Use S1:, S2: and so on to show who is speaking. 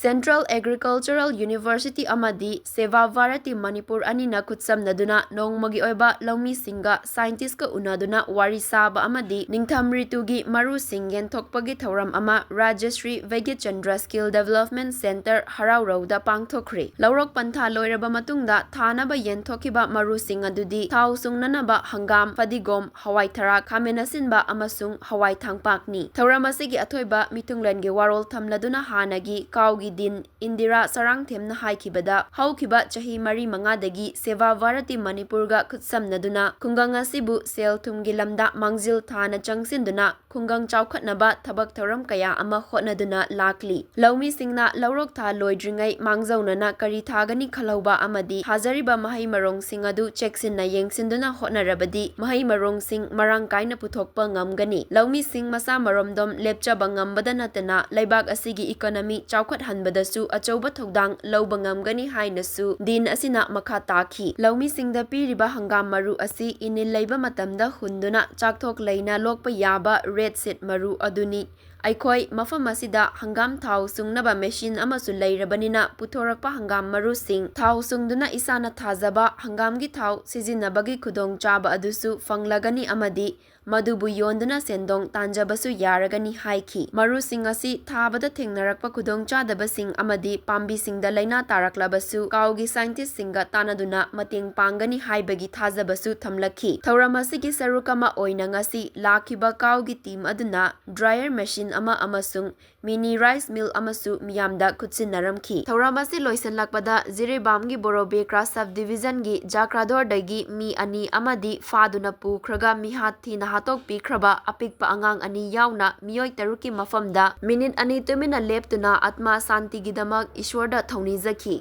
S1: Central Agricultural University amadi SABA Varati Manipur anina kutsamnaduna nongmagi oiba laumisinga scientist ka unaduna wari saba amadi Ningtham Ritugi Marusing Yenthokpagi Thouram ama Rajashri Vegichandra Skill Development Center Haraurauda Pangthokkhre. Laurok pantha loiraba matungda thanaba yenthokhiba marusing adudi thau sungnanaba hangam fadigom hawai thara khamenasinba amasung hawai thangpakni. Thouram asigi athoiba mitunglengi warol thamladuna hanagi kaugi din Indira Sarangthemna haikibada haukiba chahi mari mangadagi SABA Varati Manipurga kutsamnaduna khungang asibu sel thumgi lamda mangjil thana changsinduna khungang chaukhatnaba thabak thoram kaya ama hotnaduna lakli. Laumisingna laurok tha loidringai mangjaunana kari thagani khalauba amadi hazariba mahai marong sing adu cheksinna yengsinduna hotnarabadi mahai marong sing marang kaina puthokpa ngamgani. Laumising masa maromdom lepchaba ngambada natana laibak asigi economy chaukhat hanbadasu achauba thogdang lauba ngamgani hainasu din asina makha takhi. Laumisingda piriba hangam maru asi inil leiba matamda hunduna chakthok leina lokpa yaba red seed maru aduni Aikoi mafam asida hangam thau sungnaba machine amasu leirabanina puthorakpa hangam marusing thau sungduna isana thajaba hangamgi thau sizinabagi khudong chaba adusu fanglagani amadi madubu yonduna sendong tanjabasu yaragani haiki. Marusing asi thabada thengnarakpa khudong chadabasing amadi pambisingda laina taraklabasu kaugi scientist singa tanaduna mateng pangani haibagi thajabasu thamlakhi. Thouram asigi sarukama oina ngasi lakhiba kaugi team aduna dryer machine ama amasung mini rice mill amasu miyamda kutsinnaramki. Thouram asi loisanlakpada Jirebamgi Borobekra subdivision gi Jakrador dagi mi ani amadi faduna pukhraga mihat thina hatok pikraba apikpa angang ani yauna miyoi taruki mafamda minute ani tumina leptuna atma santi gidamak ishwarda thaunijaki.